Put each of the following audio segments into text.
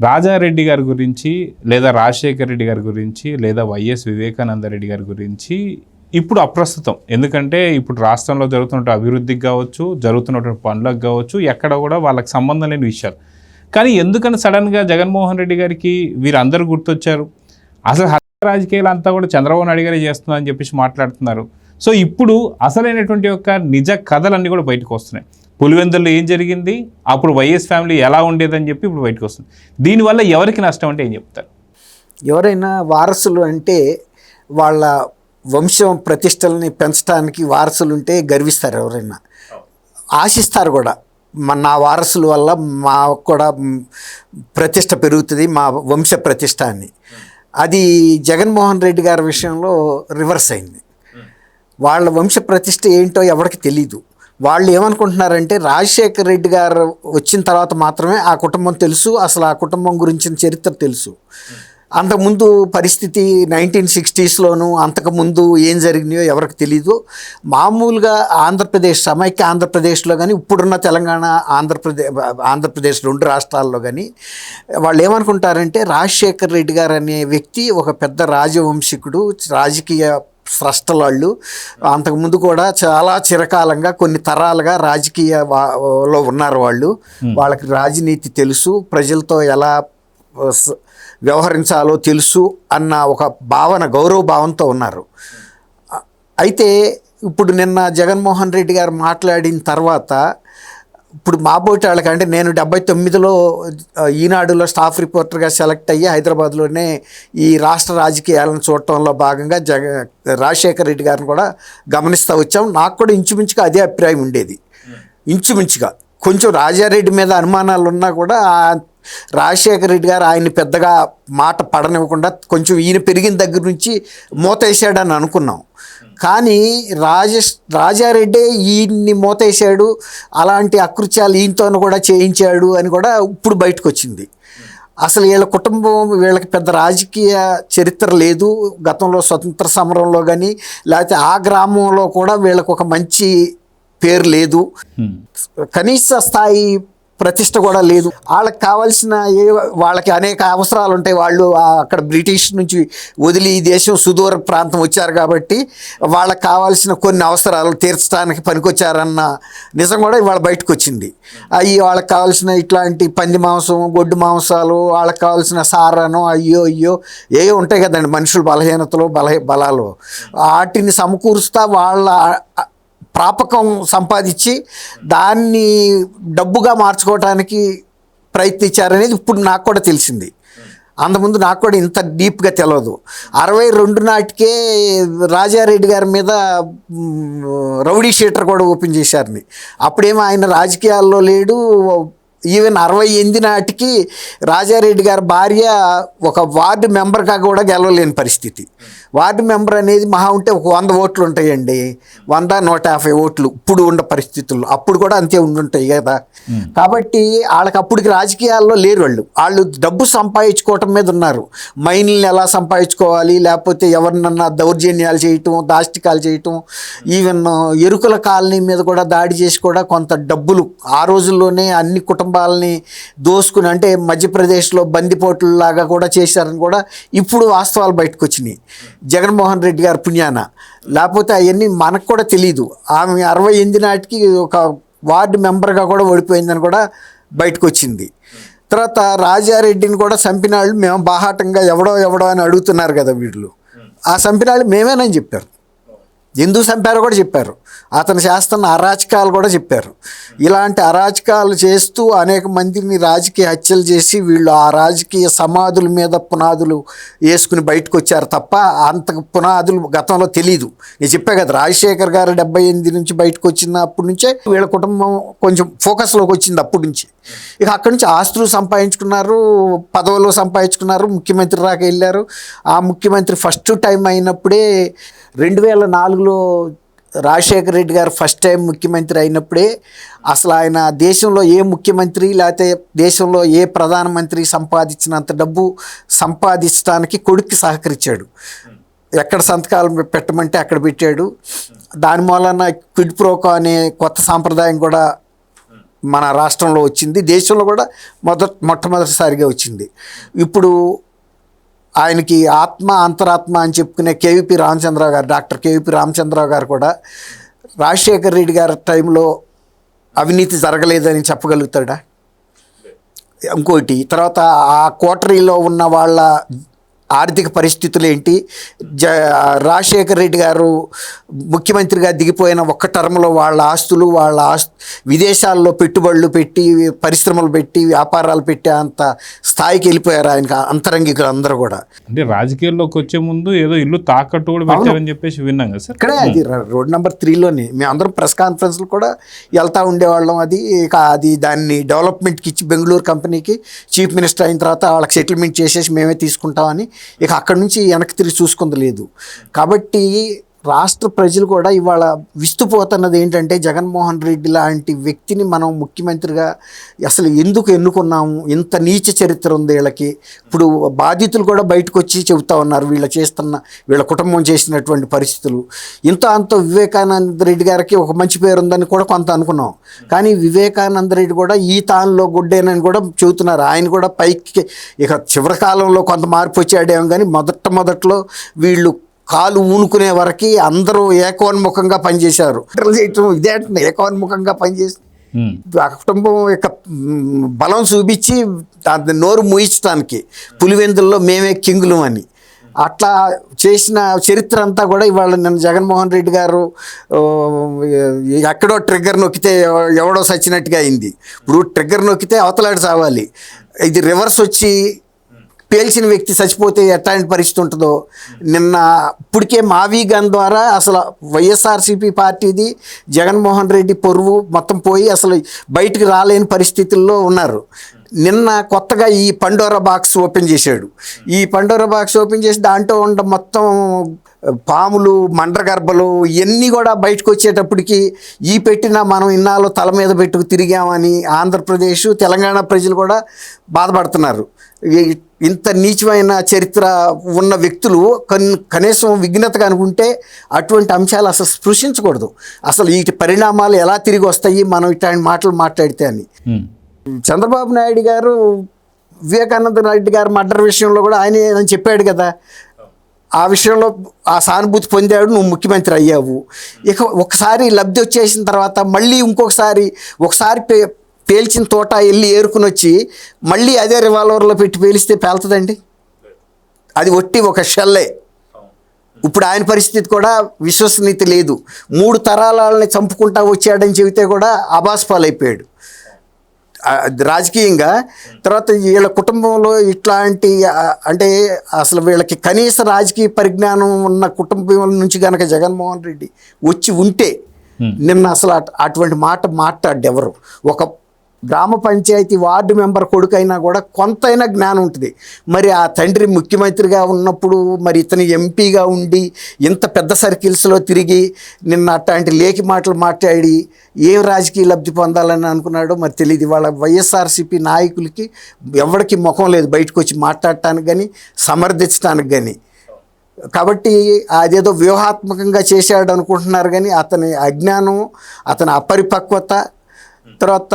రాజారెడ్డి గారి గురించి లేదా రాజశేఖర రెడ్డి గారి గురించి లేదా వైఎస్ వివేకానంద రెడ్డి గారి గురించి ఇప్పుడు అప్రస్తుతం. ఎందుకంటే ఇప్పుడు రాష్ట్రంలో జరుగుతున్న అభివృద్ధికి కావచ్చు, జరుగుతున్నటువంటి పనులకు కావచ్చు, ఎక్కడ కూడా వాళ్ళకి సంబంధం లేని విషయాలు. కానీ ఎందుకని సడన్గా జగన్మోహన్ రెడ్డి గారికి వీరందరూ గుర్తొచ్చారు? అసలు రాజకీయాలు అంతా కూడా చంద్రబాబు నాయుడు గారే చేస్తున్నారని చెప్పేసి మాట్లాడుతున్నారు. సో ఇప్పుడు అసలైనటువంటి యొక్క నిజ కథలన్నీ కూడా బయటకు వస్తున్నాయి. పులివెందుల్లో ఏం జరిగింది, అప్పుడు వైఎస్ ఫ్యామిలీ ఎలా ఉండేదని చెప్పి ఇప్పుడు బయటకు వస్తుంది. దీనివల్ల ఎవరికి నష్టం అంటే ఏం చెప్తారు? ఎవరైనా వారసులు అంటే వాళ్ళ వంశం ప్రతిష్టలని పెంచడానికి వారసులు ఉంటే గర్విస్తారు, ఎవరైనా ఆశిస్తారు కూడా. నా వారసుల వల్ల మా కూడా ప్రతిష్ట పెరుగుతుంది, మా వంశ ప్రతిష్ట అని. అది జగన్మోహన్ రెడ్డి గారి విషయంలో రివర్స్ అయింది. వాళ్ళ వంశ ప్రతిష్ట ఏంటో ఎవరికి తెలీదు. వాళ్ళు ఏమనుకుంటున్నారంటే రాజశేఖర్ రెడ్డి గారు వచ్చిన తర్వాత మాత్రమే ఆ కుటుంబం తెలుసు, అసలు ఆ కుటుంబం గురించిన చరిత్ర తెలుసు. అంతకుముందు పరిస్థితి 1960sలోనూ అంతకుముందు ఏం జరిగినాయో ఎవరికి తెలీదు. మామూలుగా ఆంధ్రప్రదేశ్, సమైక్య ఆంధ్రప్రదేశ్లో కానీ ఇప్పుడున్న తెలంగాణ ఆంధ్రప్రదేశ్ రెండు రాష్ట్రాల్లో కానీ వాళ్ళు ఏమనుకుంటారంటే రాజశేఖర్ రెడ్డి గారు అనే వ్యక్తి ఒక పెద్ద రాజవంశికుడు, రాజకీయ స్రష్టలాళ్ళు. అంతకుముందు కూడా చాలా చిరకాలంగా కొన్ని తరాలుగా రాజకీయలో ఉన్నారు వాళ్ళు. వాళ్ళకి రాజనీతి తెలుసు, ప్రజలతో ఎలా వ్యవహరించాలో తెలుసు అన్న ఒక భావన, గౌరవ భావంతో ఉన్నారు. అయితే ఇప్పుడు నిన్న జగన్మోహన్ రెడ్డి గారు మాట్లాడిన తర్వాత ఇప్పుడు మాబోటి వాళ్ళకి, అంటే నేను 79లో ఈనాడులో స్టాఫ్ రిపోర్టర్గా సెలెక్ట్ అయ్యి హైదరాబాద్లోనే ఈ రాష్ట్ర రాజకీయాలను చూడటంలో భాగంగా రాజశేఖర్ రెడ్డి గారిని కూడా గమనిస్తూ వచ్చాం. నాకు కూడా ఇంచుమించుగా అదే అభిప్రాయం ఉండేది. ఇంచుమించుగా కొంచెం రాజారెడ్డి మీద అనుమానాలు ఉన్నా కూడా రాజశేఖర రెడ్డి గారు ఆయన్ని పెద్దగా మాట పడనివ్వకుండా కొంచెం ఈయన పెరిగిన దగ్గర నుంచి మోతేసాడని అనుకున్నాం. కానీ రాజారెడ్డి ఈయన్ని మోతేసాడు, అలాంటి అకృత్యాలు ఈయనతో కూడా చేయించాడు అని కూడా ఇప్పుడు బయటకు వచ్చింది. అసలు వీళ్ళ కుటుంబం, వీళ్ళకి పెద్ద రాజకీయ చరిత్ర లేదు. గతంలో స్వతంత్ర సమరంలో కానీ లేకపోతే ఆ గ్రామంలో కూడా వీళ్ళకు ఒక మంచి పేరు లేదు, కనీస స్థాయి ప్రతిష్ట కూడా లేదు. వాళ్ళకి కావాల్సిన వాళ్ళకి అనేక అవసరాలు ఉంటాయి. వాళ్ళు అక్కడ బ్రిటిష్ నుంచి వదిలి ఈ దేశం సుదూర ప్రాంతం వచ్చారు కాబట్టి వాళ్ళకి కావాల్సిన కొన్ని అవసరాలు తీర్చడానికి పనికొచ్చారన్న నిజం కూడా ఇవాళ బయటకు వచ్చింది. అవి వాళ్ళకి కావాల్సిన ఇట్లాంటి పంది మాంసం, గొడ్డు మాంసాలు, వాళ్ళకి కావాల్సిన సారను అయ్యో ఏ ఉంటాయి కదండి మనుషుల బలహీనతలు బలాలు, వాటిని సమకూరుస్తా వాళ్ళ ప్రాపకం సంపాదించి దాన్ని డబ్బుగా మార్చుకోవడానికి ప్రయత్నించారనేది ఇప్పుడు నాకు కూడా తెలిసింది. అంతకుముందు నాకు కూడా ఇంత డీప్గా తెలియదు. 62 నాటికే రాజారెడ్డి గారి మీద రౌడీ షీటర్ కూడా ఓపెన్ చేశారని. అప్పుడేమో ఆయన రాజకీయాల్లో లేడు. ఈవెన్ 68 నాటికి రాజారెడ్డి గారి భార్య ఒక వార్డు మెంబర్గా కూడా గెలవలేని పరిస్థితి. వార్డు మెంబర్ అనేది మహా ఉంటే ఒక 100 ఓట్లు ఉంటాయండి, 100-150 ఓట్లు ఇప్పుడు ఉన్న పరిస్థితుల్లో. అప్పుడు కూడా అంతే ఉండుంటాయి కదా. కాబట్టి వాళ్ళకి అప్పటికి రాజకీయాల్లో లేరు. వాళ్ళు డబ్బు సంపాదించుకోవటం మీద ఉన్నారు. మైన్లను ఎలా సంపాదించుకోవాలి, లేకపోతే ఎవరినన్నా దౌర్జన్యాలు చేయటం, దాష్టికాలు చేయటం, ఈవెన్ ఎరుకుల కాలనీ మీద కూడా దాడి చేసి కూడా కొంత డబ్బులు ఆ రోజుల్లోనే అన్ని కుటుంబాలని దోసుకుని, అంటే మధ్యప్రదేశ్లో బందిపోట్లలాగా కూడా చేశారని కూడా ఇప్పుడు వాస్తవాలు బయటకు వచ్చినాయి జగన్మోహన్ రెడ్డి గారి పుణ్యాన. లేకపోతే అవన్నీ మనకు కూడా తెలీదు. ఆమె 68 నాటికి ఒక వార్డు మెంబర్గా కూడా ఓడిపోయిందని కూడా బయటకు వచ్చింది. తర్వాత రాజారెడ్డిని కూడా చంపినాళ్ళు మేము బాహాటంగా ఎవడో అని అడుగుతున్నారు కదా వీళ్ళు. ఆ చంపినాళ్ళు మేమేనని చెప్పారు. ఎందుకు చంపారో కూడా చెప్పారు. అతను చేస్తున్న అరాచకాలు కూడా చెప్పారు. ఇలాంటి అరాచకాలు చేస్తూ అనేక మందిని రాజకీయ హత్యలు చేసి వీళ్ళు ఆ రాజకీయ సమాధుల మీద పునాదులు వేసుకుని బయటకు వచ్చారు తప్ప అంత పునాదులు గతంలో తెలీదు. నేను చెప్పా కదా, రాజశేఖర్ గారు 78 నుంచి బయటకు వచ్చినప్పటి నుంచే వీళ్ళ కుటుంబం కొంచెం ఫోకస్లోకి వచ్చింది అప్పటి నుంచి. ఇక అక్కడి నుంచి ఆస్తులు సంపాదించుకున్నారు, పదవులు సంపాదించుకున్నారు, ముఖ్యమంత్రి దాకా వెళ్ళారు. ఆ ముఖ్యమంత్రి ఫస్ట్ టైం అయినప్పుడే 2004లో రాజశేఖర రెడ్డి గారు ఫస్ట్ టైం ముఖ్యమంత్రి అయినప్పుడే అసలు ఆయన దేశంలో ఏ ముఖ్యమంత్రి లేకపోతే దేశంలో ఏ ప్రధానమంత్రి సంపాదించినంత డబ్బు సంపాదించడానికి కొడుక్కి సహకరించాడు. ఎక్కడ సంతకాలు పెట్టమంటే అక్కడ పెట్టాడు. దాని మూలన క్విడ్ ప్రోకో అనే కొత్త సాంప్రదాయం కూడా మన రాష్ట్రంలో వచ్చింది, దేశంలో కూడా మొట్టమొదటిసారిగా వచ్చింది. ఇప్పుడు ఆయనకి ఆత్మ అంతరాత్మ అని చెప్పుకునే కేవీపీ రామచంద్రరావు గారు, డాక్టర్ కేవీపీ రామచంద్రరావు గారు కూడా రాజశేఖర రెడ్డి గారి టైంలో అవినీతి జరగలేదని చెప్పగలుగుతాడా? ఇంకోటి తర్వాత ఆ కోటరీలో ఉన్న వాళ్ళ ఆర్థిక పరిస్థితులు ఏంటి? రాజశేఖర రెడ్డి గారు ముఖ్యమంత్రిగా దిగిపోయిన ఒక్క టర్మ్లో వాళ్ళ ఆస్తులు, విదేశాల్లో పెట్టుబడులు పెట్టి, పరిశ్రమలు పెట్టి, వ్యాపారాలు పెట్టే అంత స్థాయికి వెళ్ళిపోయారు ఆయన అంతరంగికులు అందరూ కూడా. అంటే రాజకీయాల్లోకి వచ్చే ముందు ఏదో ఇల్లు తాకట్టు కూడా పెట్టారని చెప్పేసి విన్నాం కదా సార్. ఇక్కడే అది రోడ్ నెంబర్ 3లోనే మేము అందరం ప్రెస్ కాన్ఫరెన్స్లు కూడా వెళ్తూ ఉండేవాళ్ళం. అది దాన్ని డెవలప్మెంట్కి ఇచ్చి బెంగళూరు కంపెనీకి చీఫ్ మినిస్టర్ అయిన తర్వాత వాళ్ళకి సెటిల్మెంట్ చేసేసి మేమే తీసుకుంటామని ఇక అక్కడి నుంచి వెనక్కి తిరిగి చూసుకుంది లేదు. కాబట్టి రాష్ట్ర ప్రజలు కూడా ఇవాళ విస్తుపోతున్నది ఏంటంటే, జగన్మోహన్ రెడ్డి లాంటి వ్యక్తిని మనం ముఖ్యమంత్రిగా అసలు ఎందుకు ఎన్నుకున్నాము? ఇంత నీచ చరిత్ర ఉంది వీళ్ళకి. ఇప్పుడు బాధితులు కూడా బయటకు వచ్చి చెబుతా ఉన్నారు వీళ్ళ కుటుంబం చేసినటువంటి పరిస్థితులు. అంత వివేకానంద రెడ్డి గారికి ఒక మంచి పేరు ఉందని కూడా కొంత అనుకున్నాం. కానీ వివేకానంద రెడ్డి కూడా ఈ తానులో గుడ్డేనని కూడా చెబుతున్నారు. ఆయన కూడా పైకి ఇక చివరి కాలంలో కొంత మార్పు వచ్చాడేమో, కానీ మొదట్లో వీళ్ళు కాలు ఊనుకునే వరకు అందరూ ఏకోన్ముఖంగా పనిచేశారు. ఇదే ఏకోన్ముఖంగా పనిచేసి ఆ కుటుంబం యొక్క బలం చూపించి నోరు మూయించడానికి పులివెందుల్లో మేమే కింగులు అని అట్లా చేసిన చరిత్ర అంతా కూడా ఇవాళ నిన్న జగన్మోహన్ రెడ్డి గారు ఎక్కడో ట్రిగ్గర్ నొక్కితే ఎవడో సచ్చినట్టుగా అయింది. ఇప్పుడు ట్రిగ్గర్ నొక్కితే అవతలాడు చావాలి, ఇది రివర్స్ వచ్చి పేల్చిన వ్యక్తి చచ్చిపోతే ఎట్లాంటి పరిస్థితి ఉంటుందో. నిన్న ఇప్పటికే మావీ గన్ ద్వారా అసలు వైఎస్ఆర్సీపీ పార్టీది జగన్మోహన్ రెడ్డి పొరువు మొత్తం పోయి అసలు బయటికి రాలేని పరిస్థితుల్లో ఉన్నారు. నిన్న కొత్తగా ఈ పండోరా బాక్స్ ఓపెన్ చేశాడు. ఈ పండోరా బాక్స్ ఓపెన్ చేసి దాంట్లో ఉన్న మొత్తం పాములు, మండ్రగర్భలు ఇవన్నీ కూడా బయటకు వచ్చేటప్పటికి ఈ పెట్టిన మనం ఇన్నాళ్ళు తల మీద పెట్టుకు తిరిగామని ఆంధ్రప్రదేశ్, తెలంగాణ ప్రజలు కూడా బాధపడుతున్నారు. ఇంత నీచమైన చరిత్ర ఉన్న వ్యక్తులు కనీసం విఘ్నతగా అనుకుంటే అటువంటి అంశాలు అసలు స్పృశించకూడదు. అసలు వీటి పరిణామాలు ఎలా తిరిగి వస్తాయి మనం ఇట్లాంటి మాటలు మాట్లాడితే అని. చంద్రబాబు నాయుడు గారు వివేకానంద రెడ్డి గారు మర్డర్ విషయంలో కూడా ఆయన చెప్పాడు కదా, ఆ విషయంలో ఆ సానుభూతి పొందాడు, నువ్వు ముఖ్యమంత్రి అయ్యావు. ఇక ఒకసారి లబ్ధి వచ్చేసిన తర్వాత మళ్ళీ ఒకసారి పేల్చిన తోట వెళ్ళి ఏరుకుని వచ్చి మళ్ళీ అదే రివాల్వర్లో పెట్టి పేలిస్తే పేలుతుందండి? అది ఒట్టి ఒక షెల్లే. ఇప్పుడు ఆయన పరిస్థితి కూడా విశ్వసనీయత లేదు. 3 తరాలని చంపుకుంటా వచ్చాడని చెబితే కూడా అబాస్పాలైపోయాడు రాజకీయంగా. తర్వాత వీళ్ళ కుటుంబంలో ఇట్లాంటి అంటే అసలు వీళ్ళకి కనీస రాజకీయ పరిజ్ఞానం ఉన్న కుటుంబం నుంచి కనుక జగన్మోహన్ రెడ్డి వచ్చి ఉంటే నిన్న అసలు అటువంటి మాట మాట్లాడు ఎవరు. ఒక గ్రామ పంచాయతీ వార్డు మెంబర్ కొడుకైనా కూడా కొంతైనా జ్ఞానం ఉంటుంది. మరి ఆ తండ్రి ముఖ్యమంత్రిగా ఉన్నప్పుడు మరి ఇతని ఎంపీగా ఉండి ఇంత పెద్ద సర్కిల్స్లో తిరిగి నిన్న అట్లాంటి లేఖి మాటలు మాట్లాడి ఏం రాజకీయ లబ్ధి పొందాలని అనుకున్నాడో మరి తెలియదు. వాళ్ళ వైఎస్ఆర్సీపీ నాయకులకి ఎవరికి ముఖం లేదు బయటకు వచ్చి మాట్లాడటానికి కానీ సమర్థించడానికి కానీ. కాబట్టి అదేదో వ్యూహాత్మకంగా చేశాడు అనుకుంటున్నారు, కానీ అతని అజ్ఞానం, అతని అపరిపక్వత, తర్వాత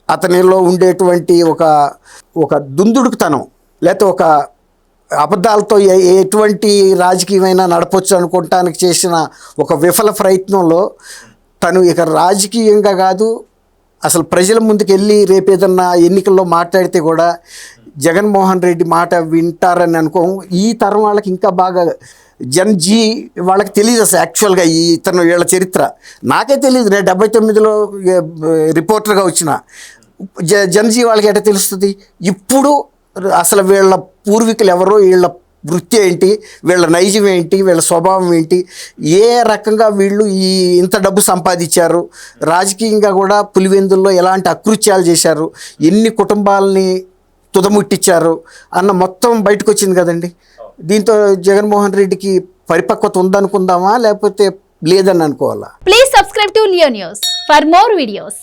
అతనిలో ఉండేటువంటి ఒక దుందుడుకుతనం, లేకపోతే ఒక అబద్ధాలతో ఎటువంటి రాజకీయమైనా నడపొచ్చు అనుకోవటానికి చేసిన ఒక విఫల ప్రయత్నంలో తను ఇక రాజకీయంగా కాదు అసలు ప్రజల ముందుకు వెళ్ళి రేపేదన్నా ఎన్నికల్లో మాట్లాడితే కూడా జగన్మోహన్ రెడ్డి మాట వింటారని అనుకోము. ఈ తరం వాళ్ళకి ఇంకా బాగా జన్జీ వాళ్ళకి తెలియదు అసలు యాక్చువల్గా వీళ్ళ చరిత్ర. నాకే తెలియదు, నేను 79లో రిపోర్టర్గా వచ్చిన. జన్జీ వాళ్ళకి ఎట్లా తెలుస్తుంది? ఇప్పుడు అసలు వీళ్ళ పూర్వీకులు ఎవరో, వీళ్ళ వృత్తి ఏంటి, వీళ్ళ నైజం ఏంటి, వీళ్ళ స్వభావం ఏంటి, ఏ రకంగా వీళ్ళు ఇంత డబ్బు సంపాదించారు, రాజకీయంగా కూడా పులివెందుల్లో ఎలాంటి అకృత్యాలు చేశారు, ఎన్ని కుటుంబాలని తుదముట్టించారు అన్న మొత్తం బయటకు వచ్చింది కదండి. దీంతో జగన్మోహన్ రెడ్డికి పరిపక్వత ఉందనుకుందామా లేకపోతే లేదని అనుకోవాలా? Please subscribe to Leo news for more videos.